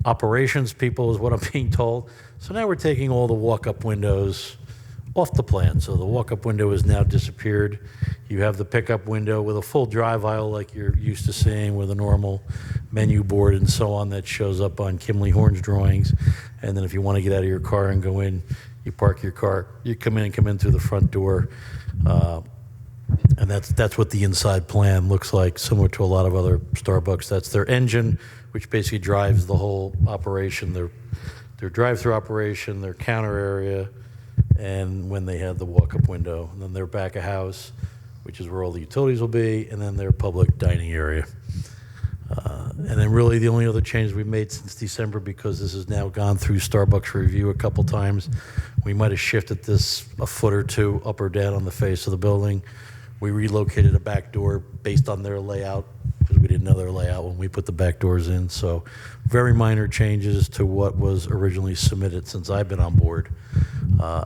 operations people is what I'm being told. So now we're taking all the walk-up windows off the plan. So the walk-up window has now disappeared. You have the pickup window with a full drive aisle like you're used to seeing with a normal menu board and so on that shows up on Kimley Horn's drawings. And then if you want to get out of your car and go in, you park your car, you come in through the front door. And that's what the inside plan looks like, similar to a lot of other Starbucks. That's their engine, which basically drives the whole operation, their drive-through operation, their counter area, and when they have the walk-up window. And then their back of house, which is where all the utilities will be, and then their public dining area. And then really the only other change we've made since December, because this has now gone through Starbucks review a couple times, we might have shifted this a foot or two up or down on the face of the building. We relocated a back door based on their layout, because we didn't know their layout when we put the back doors in. So very minor changes to what was originally submitted since I've been on board.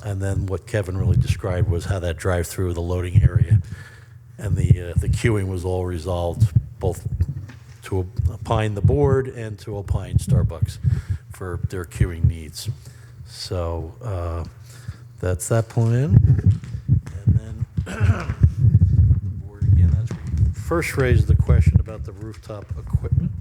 And then what Kevin really described was how that drive-through, the loading area, and the queuing was all resolved, both to opine the board and to opine Starbucks for their queuing needs. So that's that plan. And then board again, that's where you first raised the question about the rooftop equipment.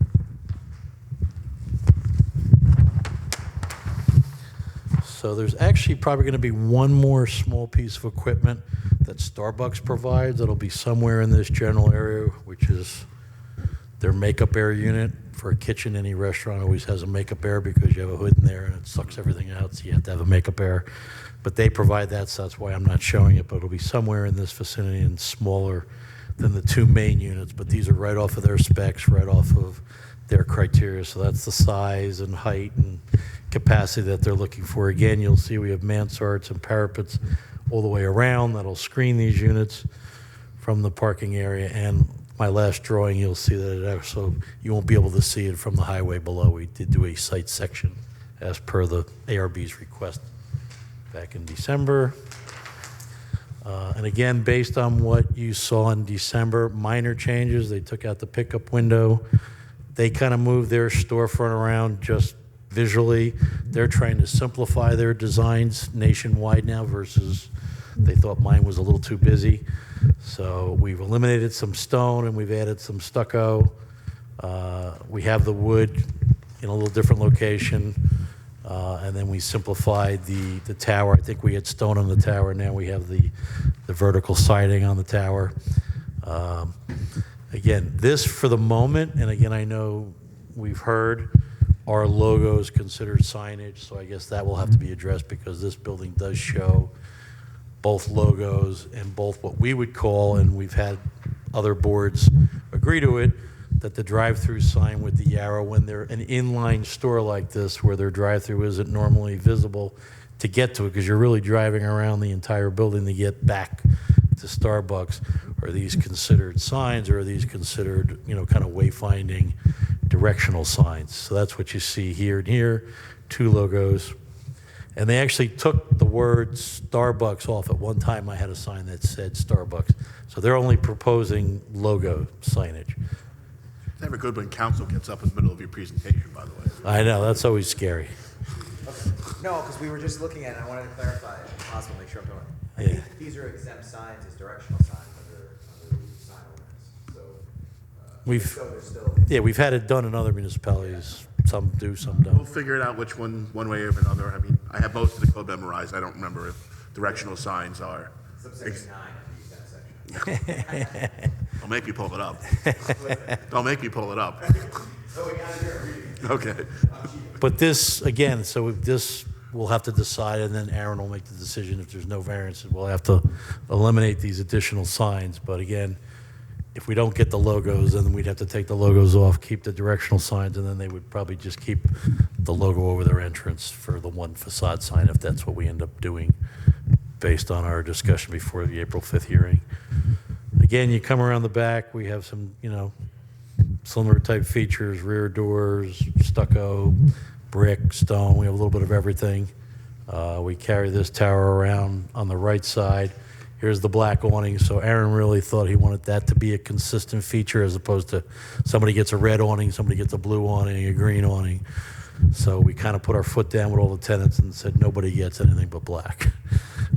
So there's actually probably going to be one more small piece of equipment that Starbucks provides that'll be somewhere in this general area, which is their makeup air unit. For a kitchen, any restaurant always has a makeup air because you have a hood in there and it sucks everything out, so you have to have a makeup air. But they provide that, so that's why I'm not showing it, but it'll be somewhere in this vicinity and smaller than the two main units. But these are right off of their specs, right off of their criteria. So that's the size and height and capacity that they're looking for. Again, you'll see we have mansards and parapets all the way around that'll screen these units from the parking area. And my last drawing, you'll see that it also, you won't be able to see it from the highway below. We did do a site section as per the ARB's request back in December. And again, based on what you saw in December, minor changes. They took out the pickup window. They kind of moved their storefront around just visually. They're trying to simplify their designs nationwide now versus they thought mine was a little too busy. So we've eliminated some stone and we've added some stucco. We have the wood in a little different location. And then we simplified the tower. I think we had stone on the tower. Now we have the vertical siding on the tower. Again, this for the moment, and again, I know we've heard our logos considered signage, so I guess that will have to be addressed because this building does show both logos and both what we would call, and we've had other boards agree to it, that the drive-through sign with the arrow, when they're an inline store like this where their drive-through isn't normally visible to get to it, because you're really driving around the entire building to get back to Starbucks. Are these considered signs, or are these considered, kind of wayfinding directional signs? So that's what you see here and here, two logos. And they actually took the word Starbucks off. At one time I had a sign that said Starbucks. So they're only proposing logo signage. It's never good when council gets up in the middle of your presentation, by the way. I know, that's always scary. Okay. No, because we were just looking at it, and I wanted to clarify, if possible, make sure I'm doing it. I Yeah. think these are exempt signs as directional signs under the sign ordinance. So, they're still. We've had it done in other municipalities. Some do, some We'll don't. figure it out which one way or another. I mean, I have most of the code memorized. I don't remember if directional signs are. Subsection 9 of the exempt section. Don't make me pull it up. Don't make me pull it up. So we got it here. Okay. But this, again, so this we'll have to decide, and then Aaron will make the decision. If there's no variances, we'll have to eliminate these additional signs. But again, if we don't get the logos, then we'd have to take the logos off, keep the directional signs, and then they would probably just keep the logo over their entrance for the one facade sign, if that's what we end up doing based on our discussion before the April 5th hearing. Again, you come around the back, we have some, similar type features, rear doors, stucco, brick, stone. We have a little bit of everything. We carry this tower around on the right side. Here's the black awning. So Aaron really thought he wanted that to be a consistent feature as opposed to somebody gets a red awning, somebody gets a blue awning, a green awning. So we kind of put our foot down with all the tenants and said nobody gets anything but black,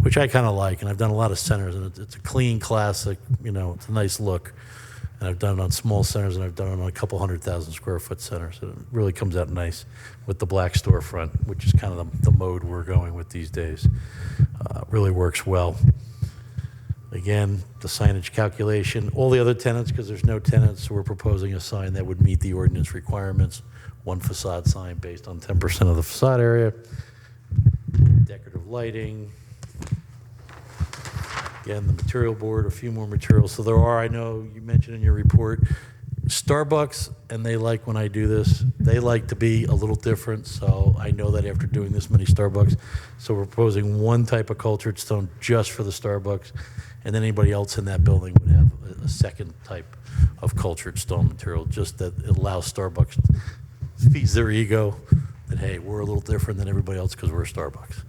which I kind of like. And I've done a lot of centers, and it's a clean, classic, it's a nice look. And I've done it on small centers, and I've done it on a couple 100,000 square foot centers. And it really comes out nice with the black storefront, which is kind of the mode we're going with these days. Really works well. Again, the signage calculation, all the other tenants, because there's no tenants, we're proposing a sign that would meet the ordinance requirements. One facade sign based on 10% of the facade area. Decorative lighting. Again, the material board, a few more materials. So there are, I know you mentioned in your report, Starbucks, and they like when I do this, they like to be a little different. So I know that after doing this many Starbucks, so we're proposing one type of cultured stone just for the Starbucks, and then anybody else in that building would have a second type of cultured stone material, just that it allows Starbucks, feeds their ego that, hey, we're a little different than everybody else because we're Starbucks.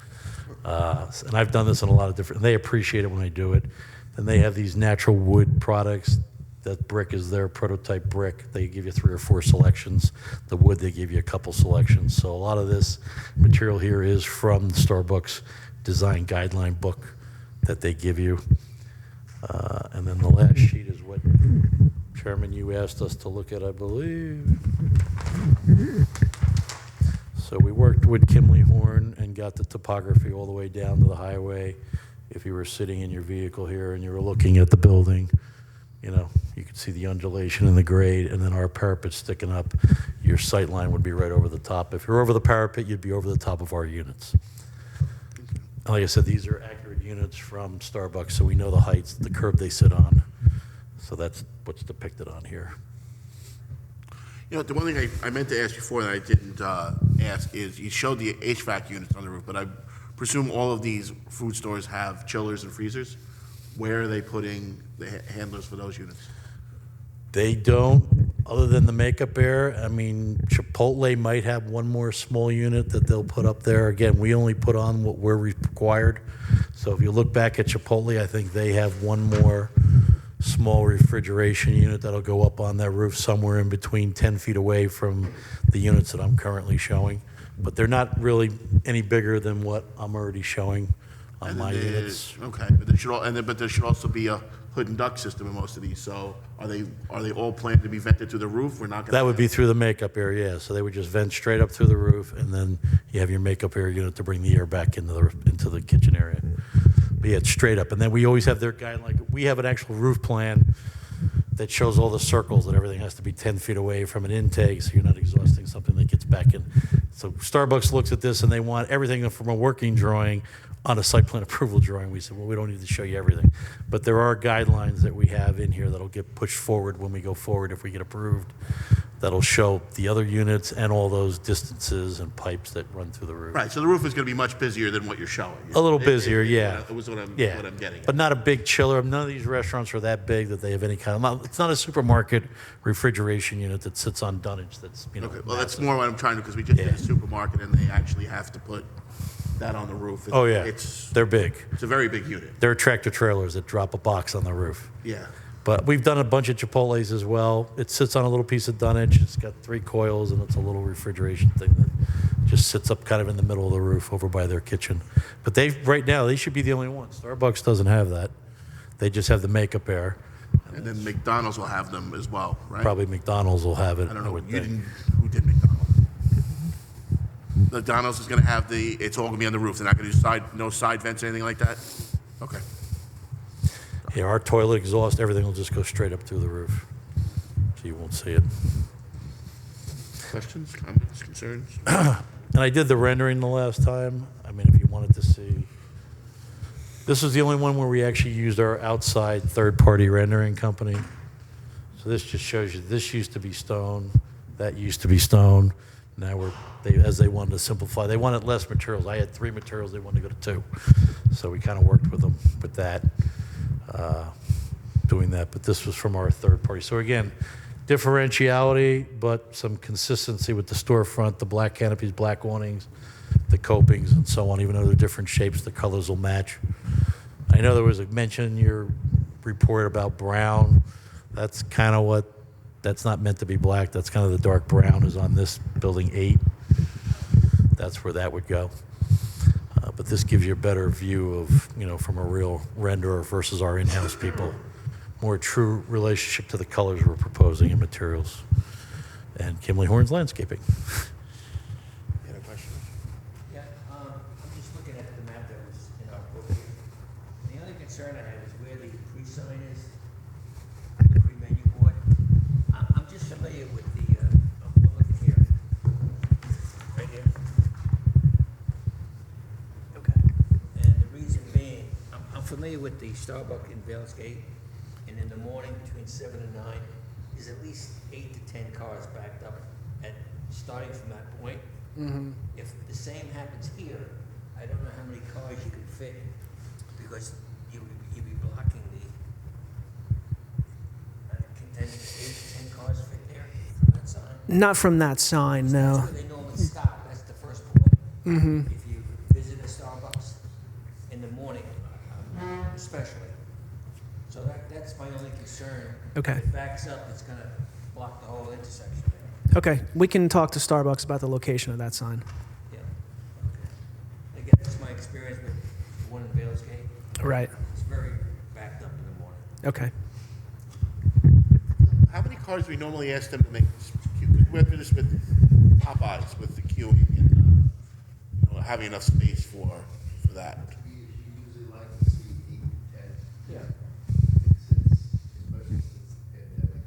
And I've done this in a lot of different, they appreciate it when I do it. And they have these natural wood products. That brick is their prototype brick. They give you 3 or 4 selections. The wood, they give you a couple selections. So a lot of this material here is from the Starbucks design guideline book that they give you. And then the last sheet is what, Chairman, you asked us to look at, I believe. So we worked with Kimley Horn and got the topography all the way down to the highway. If you were sitting in your vehicle here and you were looking at the building, you could see the undulation and the grade, and then our parapet sticking up. Your sight line would be right over the top. If you're over the parapet, you'd be over the top of our units. And like I said, these are accurate units from Starbucks, so we know the heights, the curb they sit on. So that's what's depicted on here. The one thing I meant to ask before that I didn't ask is you showed the HVAC units on the roof, but I presume all of these food stores have chillers and freezers. Where are they putting the handlers for those units? They don't, other than the makeup area. I mean, Chipotle might have one more small unit that they'll put up there. Again, we only put on what we're required. So if you look back at Chipotle, I think they have one more small refrigeration unit that'll go up on that roof somewhere in between 10 feet away from the units that I'm currently showing. But they're not really any bigger than what I'm already showing on my units. Okay, but there should also be a hood and duct system in most of these. So are they all planned to be vented through the roof? We're not going. That would be through the makeup area. Yeah. So they would just vent straight up through the roof, and then you have your makeup area unit to bring the air back into the kitchen area. But yeah, it's straight up. And then we always have their guide. Like we have an actual roof plan that shows all the circles that everything has to be 10 feet away from an intake, so you're not exhausting something that gets back in. So Starbucks looks at this and they want everything from a working drawing on a site plan approval drawing. We said, well, we don't need to show you everything. But there are guidelines that we have in here that'll get pushed forward when we go forward if we get approved. That'll show the other units and all those distances and pipes that run through the roof. Right, so the roof is going to be much busier than what you're showing. A little busier, yeah. That was what I'm getting at. But not a big chiller. None of these restaurants are that big that they have any kind of. It's not a supermarket refrigeration unit that sits on dunnage. That's Okay, well, massive. that's more what I'm trying to, because we just did a supermarket and they actually have to put that on the roof. Oh yeah, they're big. It's a very big unit. They're tractor trailers that drop a box on the roof. Yeah. But we've done a bunch of Chipotles as well. It sits on a little piece of dunnage. It's got 3 coils, and it's a little refrigeration thing that just sits up kind of in the middle of the roof over by their kitchen. But right now, they should be the only ones. Starbucks doesn't have that. They just have the makeup air. And then McDonald's will have them as well, right? Probably McDonald's will have it. I don't know. would think. Who did McDonald's? McDonald's is going to have it's all going to be on the roof. They're not going to do no side vents or anything like that? Okay. Yeah, our toilet exhaust, everything will just go straight up through the roof. So you won't see it. Questions, comments, concerns? And I did the rendering the last time. I mean, if you wanted to see. This was the only one where we actually used our outside third-party rendering company. So this just shows you, this used to be stone, that used to be stone. Now as they wanted to simplify, they wanted less materials. I had 3 materials, they wanted to go to 2. So we kind of worked with them with that, doing that. But this was from our third party. So again, differentiality, but some consistency with the storefront, the black canopies, black awnings, the copings, and so on. Even though they're different shapes, the colors will match. I know there was a mention in your report about brown. That's kind of that's not meant to be black. That's kind of the dark brown is on this building 8. that's where that would go. But this gives you a better view of, from a real renderer versus our in-house people. More true relationship to the colors we're proposing and materials. And Kimley Horn's Landscaping. You had a question? Yeah, I'm just looking at the map that was in our book here. The only concern I have is where the pre-sign is, the pre-menu board. I'm just familiar with the, I'm looking here. Right here. Okay. And the reason being, I'm familiar with the Starbucks in Vales Gate, and in the morning between 7 and 9, there's at least 8 to 10 cars backed up starting from that point. Mm-hmm. If the same happens here, I don't know how many cars you could fit, because you'd be blocking the, can 8 to 10 cars fit there from that sign? Not from that sign, no. That's where they normally stop, that's the first point. Mm-hmm. If you visit a Starbucks in the morning, especially. So that's my only concern. Okay. If it backs up, it's gonna block the whole intersection there. Okay, we can talk to Starbucks about the location of that sign. Yeah, okay. Again, just my experience with the one in Vales Gate. Right. It's very backed up in the morning. Okay. How many cars do we normally ask them to make this queue? We went through this with Popeyes, with the queuing and having enough space for that. We usually like to see 8 to 10. Yeah. Especially since the pandemic.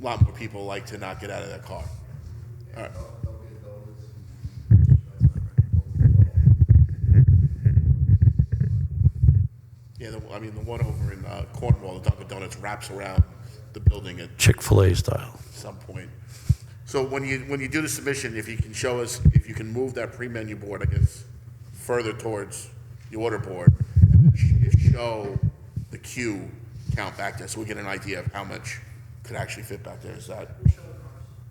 A lot more people like to not get out of their car. All right. Don't get those. Yeah, the one over in Cornwall, the Dunkin' Donuts wraps around the building at Chick-fil-A style. some point. So when you do the submission, if you can show us, if you can move that pre-menu board, I guess, further towards the order board, and show the queue count back there, so we get an idea of how much could actually fit back there. Is that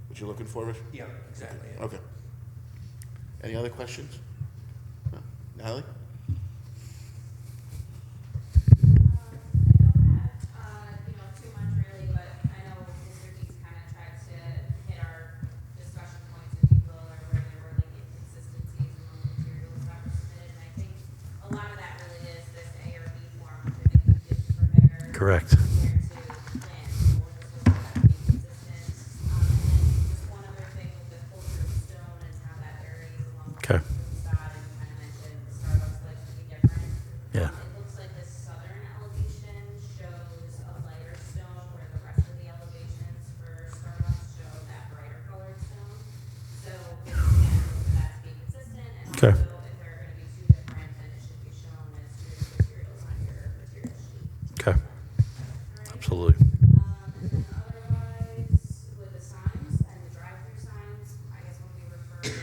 what you're looking for, Rich? Yeah, exactly. Yeah. Okay. Any other questions? No? Natalie? I don't have, too much really, but I know Mr. Dees kind of tried to hit our discussion points, if you will, or where there were like inconsistencies among the materials that were submitted. And I think a lot of that really is this A or B form, which I think we did prepare. Correct. Compared to plans, so we'll just look at that to be consistent. And then just one other thing with the culture of stone and how that varies along with Okay. the facade, and you kind of mentioned Starbucks likes to be different. Yeah. It looks like the southern elevation shows a lighter stone, where the rest of the elevations for Starbucks show that brighter colored stone. So, again, for that to be consistent, and Okay. also if there are gonna be two different, then it should be shown as two different materials on your material sheet. Okay. Alright? Absolutely. And then otherwise, with the signs and the drive-through signs, I guess when we refer,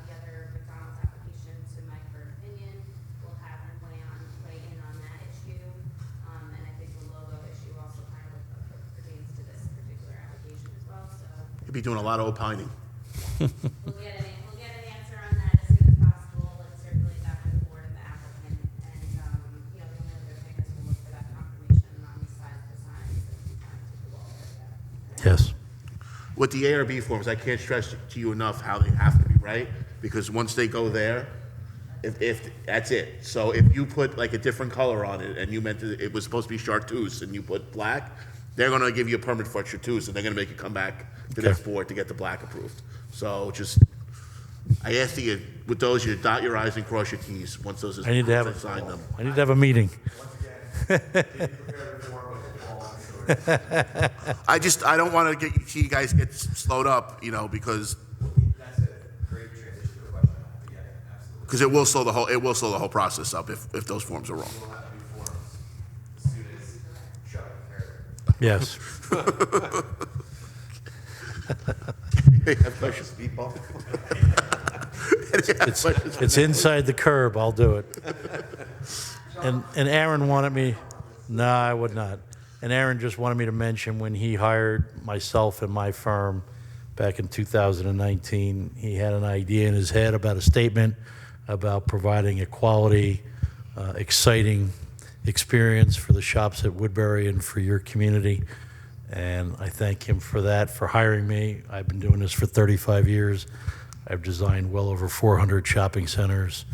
the other McDonald's application to Mike for an opinion, we'll have him weigh in on that issue. And I think the logo issue also kind of pertains to this particular application as well, so You'll be doing a lot of opining. we'll get an answer on that as soon as possible, and circulate that with the board and the applicant. And, the only other thing is we'll look for that confirmation on the size of the signs and to the wall area. Yes. With the A or B forms, I can't stress to you enough how they have to be right, because once they go there, if that's it. So if you put like a different color on it, and you meant it was supposed to be chartreuse, and you put black, they're gonna give you a permit for chartreuse, and they're gonna make you come back to this Okay. board to get the black approved. So just, I ask that you, with those, you dot your i's and cross your t's, once those, I need to have once I sign them. I need to have a meeting. I don't wanna see you guys get slowed up, because, That's a great transition to a question. Yeah, absolutely. because it will slow the whole process up if those forms are wrong. We'll have to do forms as soon as Chuck prepared. Yes. It's inside the curb. I'll do it. And Aaron wanted me. No, I would not. And Aaron just wanted me to mention when he hired myself and my firm back in 2019, he had an idea in his head about a statement about providing a quality, exciting experience for the shops at Woodbury and for your community. And I thank him for that, for hiring me. I've been doing this for 35 years. I've designed well over 400 shopping centers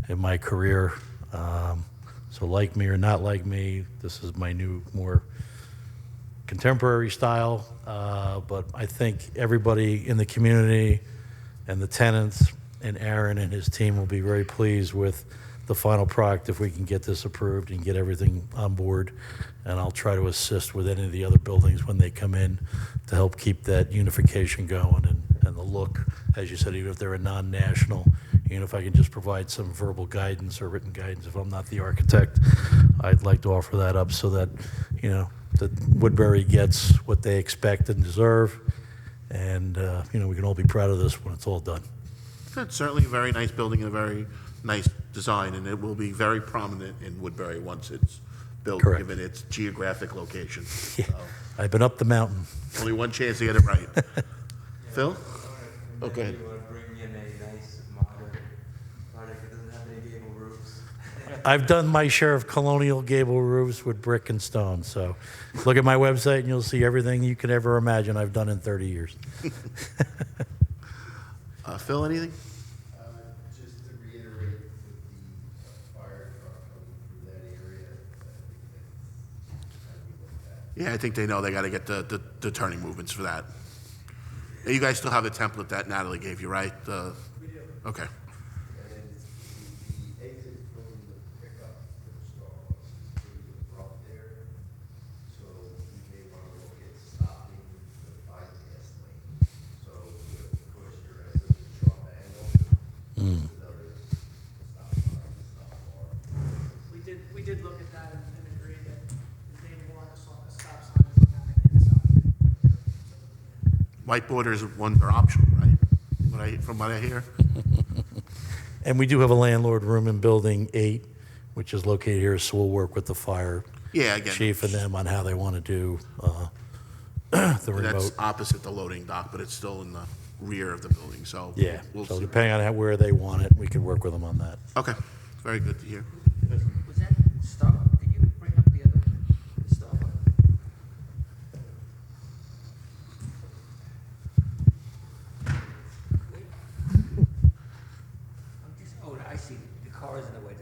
in my career. So like me or not like me, this is my new, more contemporary style. But I think everybody in the community and the tenants and Aaron and his team will be very pleased with the final product if we can get this approved and get everything on board. And I'll try to assist with any of the other buildings when they come in to help keep that unification going and the look, as you said, even if they're a non-national, even if I can just provide some verbal guidance or written guidance, if I'm not the architect, I'd like to offer that up so that, that Woodbury gets what they expect and deserve. And, we can all be proud of this when it's all done. It's certainly a very nice building and a very nice design, and it will be very prominent in Woodbury once it's built, Correct. given its geographic location. Yeah, So, I've been up the mountain. only one chance to get it right. Phil? Okay. You want to bring in a nice modern product that doesn't have any gable roofs. I've done my share of colonial gable roofs with brick and stone. So look at my website and you'll see everything you could ever imagine I've done in 30 years. Phil, anything? Just to reiterate, with the fire truck coming through that area, I think that's gotta be looked at. Yeah, I think they know they got to get the turning movements for that. And you guys still have the template that Natalie gave you, right? We do. Okay. And then the exit from the pickup for Starbucks is pretty abrupt there, so you may want to look at stopping the bypass lane. So, of course, you're at such a sharp angle, there's another stop sign, stop bar. We did look at that and agree that they want a stop sign on that inside. White borders ones are optional, right? From what I hear. And we do have a landlord room in Building 8, which is located here, so we'll work with the fire Yeah, again. chief and them on how they want to do the That's remote. opposite the loading dock, but it's still in the rear of the building, so. Yeah, We'll so see. depending on where they want it, we could work with them on that. Okay, very good to hear. Was that Starbucks? Did you bring up the other Starbucks? I see. The car is in the way.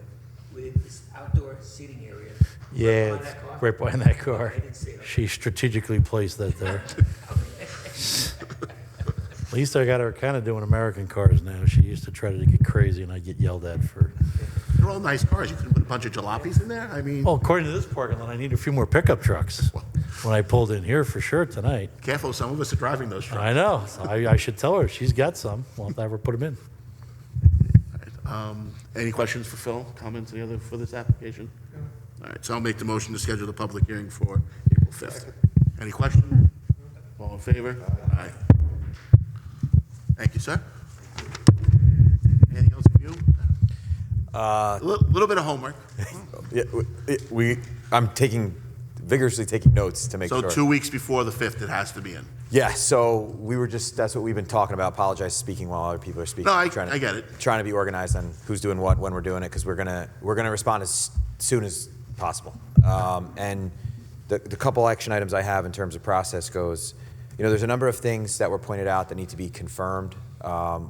With this outdoor seating area. Yeah, Behind it's that car? right behind that car. Okay, I didn't see it. She strategically placed that there. At least I got her kind of doing American cars now. She used to try to get crazy, and I get yelled at for. They're all nice cars. You couldn't put a bunch of jalopies in there? I mean, Well, according to this parking lot, I need a few more pickup trucks. When I pulled in here for sure tonight. careful, some of us are driving those trucks. I know. So I should tell her she's got some. We'll have to have her put them in. Any questions for Phil? Comments, any other for this application? All right, so I'll make the motion to schedule the public hearing for April 5th. Any questions? All in favor? Aye. Thank you, sir. Anything else from you? A little bit of homework. Yeah, I'm vigorously taking notes to make So sure. 2 weeks before the 5th, it has to be in. Yeah, so that's what we've been talking about. Apologize speaking while other people are speaking. No, I Trying to- I get it. Trying to be organized on who's doing what, when we're doing it, because we're gonna respond as soon as possible. And the couple action items I have in terms of process goes, there's a number of things that were pointed out that need to be confirmed,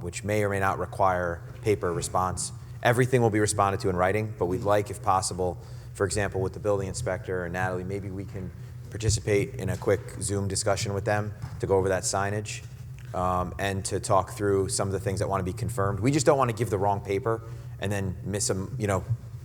which may or may not require paper response. Everything will be responded to in writing, but we'd like, if possible, for example, with the building inspector and Natalie, maybe we can participate in a quick Zoom discussion with them to go over that signage and to talk through some of the things that want to be confirmed. We just don't want to give the wrong paper and then miss them,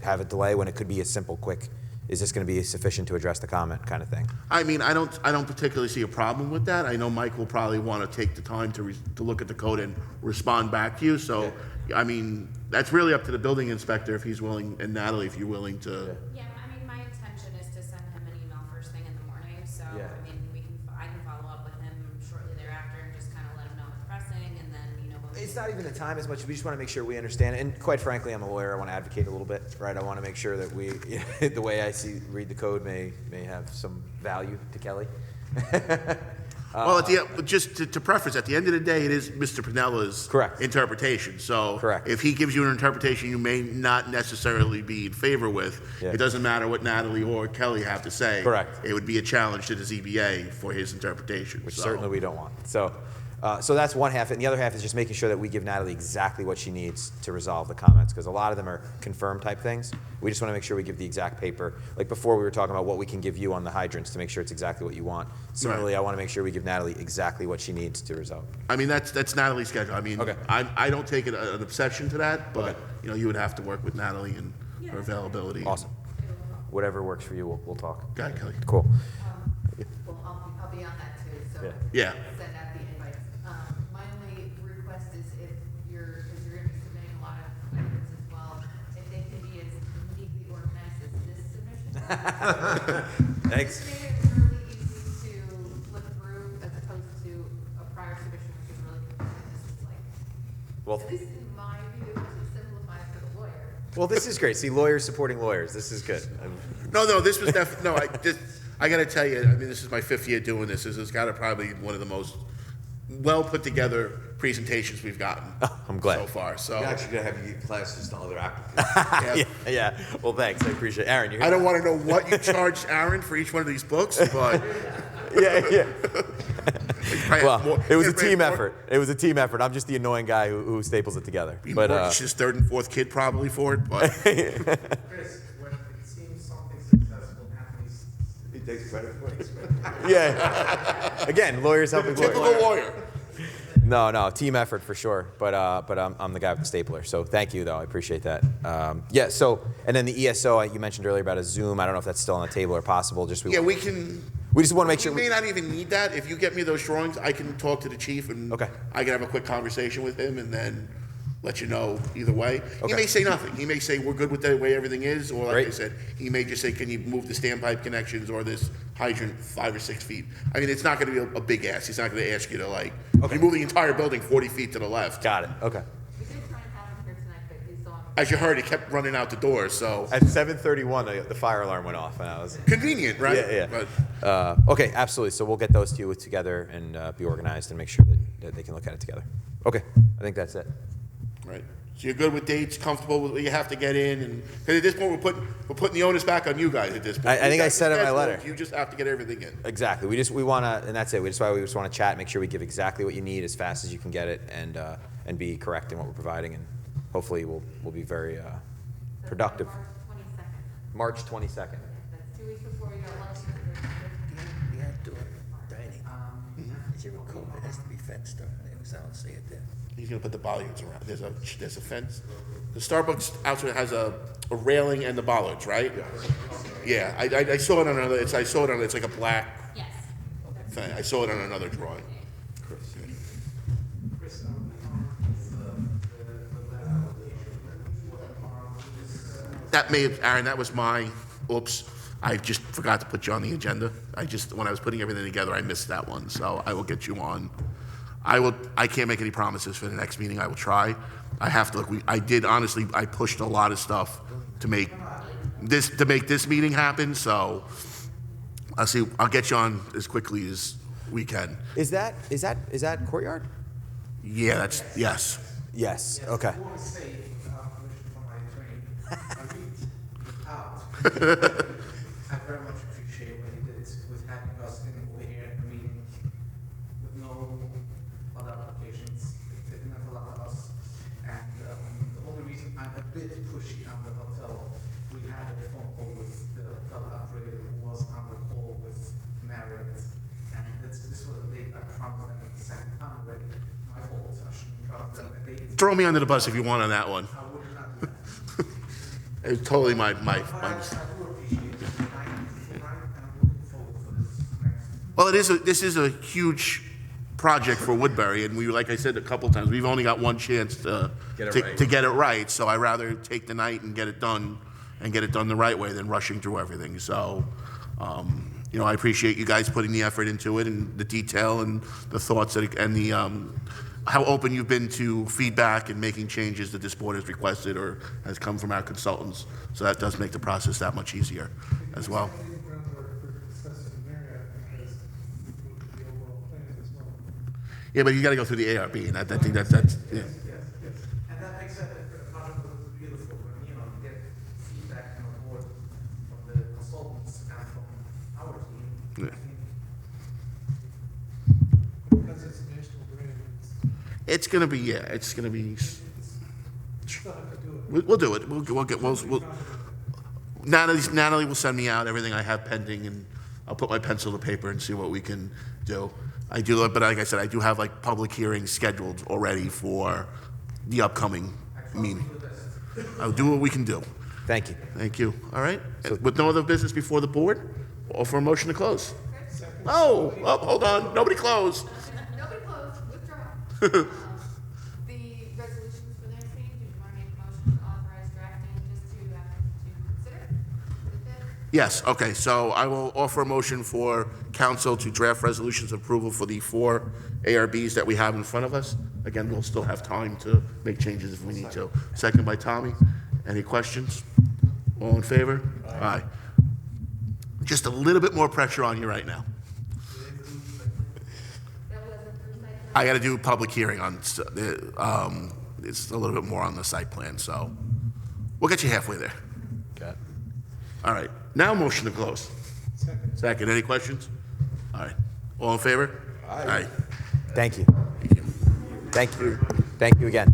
have a delay when it could be a simple, quick, is this going to be sufficient to address the comment kind of thing? I mean, I don't particularly see a problem with that. I know Mike will probably want to take the time to look at the code and respond back to you. So, I mean, that's really up to the building inspector if he's willing, and Natalie, if you're willing to. Yeah, I mean, my intention is to send him an email first thing in the morning, so, Yeah. I mean, I can follow up with him shortly thereafter and just kind of let him know it's pressing, and then, when we. It's not even the time as much. We just want to make sure we understand it. And quite frankly, I'm a lawyer. I want to advocate a little bit, right? I want to make sure that the way I read the code may have some value to Kelly. Well, just to preface, at the end of the day, it is Mr. Pinella's Correct. interpretation. So Correct. if he gives you an interpretation you may not necessarily be in favor with, Yeah. it doesn't matter what Natalie or Kelly have to say. Correct. It would be a challenge to the ZBA for his interpretation. Which So- certainly we don't want. So, So that's one half, and the other half is just making sure that we give Natalie exactly what she needs to resolve the comments, because a lot of them are confirmed type things. We just want to make sure we give the exact paper. Like before, we were talking about what we can give you on the hydrants to make sure it's exactly what you want. Similarly, Right. I want to make sure we give Natalie exactly what she needs to resolve. I mean, that's Natalie's schedule. I mean, Okay. I don't take an obsession to that, but, Okay. you know, you would have to work with Natalie and her availability. Awesome. Whatever works for you, we'll talk. Go ahead, Kelly. Cool. Well, I'll be on that too, so. Yeah. Yeah. Send out the invites. My only request is if because you're gonna be submitting a lot of items as well, if they can be as neatly organized as this submission. Thanks. It's made it really easy to flip through as opposed to a prior submission, which is really confusing. This is like, Well, at least in my view, it simplifies for the lawyer. well, this is great. See, lawyers supporting lawyers. This is good. No, this was definitely, no, I gotta tell you, I mean, this is my 5th year doing this. This has got to probably one of the most well put together presentations we've gotten. I'm glad. So far, so. You're actually gonna have you give classes to other applicants. Yeah. Yeah. Well, thanks. I appreciate it. Aaron, you're I don't want to know what you charged Aaron for each one of these books, but. Yeah. Well, More- it was a more- team effort. It was a team effort. I'm just the annoying guy who staples it together. He But mortgaged his 3rd and 4th kid probably for it, but. Chris, when it seems something successful, Anthony's He takes credit for it. yeah. Again, lawyers helping Typical lawyers. lawyer. No, team effort for sure. But I'm the guy with the stapler. So thank you, though. I appreciate that. Yeah. So and then the ESO you mentioned earlier about a Zoom. I don't know if that's still on the table or possible. Yeah, we can. We just want to make sure. We may not even need that. If you get me those drawings, I can talk to the chief and Okay. I can have a quick conversation with him and then let you know either way. He Okay. may say nothing. He may say we're good with the way everything is, or like Great. I said, he may just say, can you move the standpipe connections or this hydrant 5 or 6 feet? I mean, it's not going to be a big ask. He's not going to ask you to like you move the entire building 40 feet to the left. Got it. Okay. We did try and have him here tonight, but he's on. As you heard, he kept running out the door, so At 7:31, the fire alarm went off, and I was. convenient, right? Yeah. But Okay, absolutely. So we'll get those to you together and be organized and make sure that they can look at it together. Okay, I think that's it. right. So you're good with dates, comfortable with what you have to get in, and because at this point we're putting the onus back on you guys at this point. I think You got I said the in my schedule, letter. You just have to get everything in. Exactly. We want to, and that's it. We just want to chat, make sure we give exactly what you need as fast as you can get it, and be correct in what we're providing, and hopefully we'll be very productive. March 22nd. March 22nd. That's 2 weeks before your election. The outdoor dining, as you recall, it has to be fenced up, it was out, say it there. He's gonna put the bollards around. There's a fence. The Starbucks outside has a railing and the bollards, right? Yeah, I saw it on another. It's like a black Yes. thing. I saw it on another drawing. Chris, the last application, That may have, Aaron. That was my. Oops. I just forgot to put you on the agenda. When I was putting everything together, I missed that one. So I will get you on. I can't make any promises for the next meeting. I will try. I have to look. I did honestly. I pushed a lot of stuff to make this meeting happen. So I'll see. I'll get you on as quickly as we can. Is that courtyard? Yeah. That's yes. Yes. Okay. I want to say, permission from my attorney, I read out. I very much appreciate what he did with having us over here at the meeting with no other applications. It meant a lot to us. And the only reason I'm a bit pushy on the hotel, we had a phone call with the hotel operator who was on the call with Marriott. And this was a date I promised them at the second time already. My fault, I shouldn't promise them a date. Throw me under the bus if you want on that one. I would not do that. It's totally my. But I do appreciate it tonight, and I'm looking forward for this next. Well, this is a huge project for Woodbury, and like I said a couple times, we've only got one chance to get it right. So I'd rather take the night and get it done the right way than rushing through everything. So, I appreciate you guys putting the effort into it and the detail and the thoughts and the how open you've been to feedback and making changes that this board has requested or has come from our consultants. So that does make the process that much easier as well. Yeah, but you got to go through the ARB, and I think that's yeah. Yes. And that makes it a project that was beautiful, when, you get feedback on the board from the consultants and from our team. Yeah. Because it's national grid, It's gonna be, yeah, it's gonna be, Still have to do it. we'll do it. We'll Natalie will send me out everything I have pending, and I'll put my pencil to paper and see what we can do. I do, but like I said, I do have like public hearings scheduled already for the upcoming meeting. I'll do what we can do. Thank you. Thank you. All right. With no other business before the board, offer a motion to close. Oh, hold on. Nobody closed. Nobody closed, withdraw. The resolutions for the next meeting, do you want to make a motion to authorize drafting just to consider? For the fifth? Yes, okay, so I will offer a motion for council to draft resolutions of approval for the 4 ARBs that we have in front of us. Again, we'll still have time to make changes if we need to. Second by Tommy. Any questions? All in favor? Aye. Just a little bit more pressure on you right now. That wasn't for site plan? I gotta do a public hearing on, it's a little bit more on the site plan, so we'll get you halfway there. Okay. All right, now motion to close. Second, any questions? All right, all in favor? Aye. Thank you. Thank you. Thank you. Thank you again.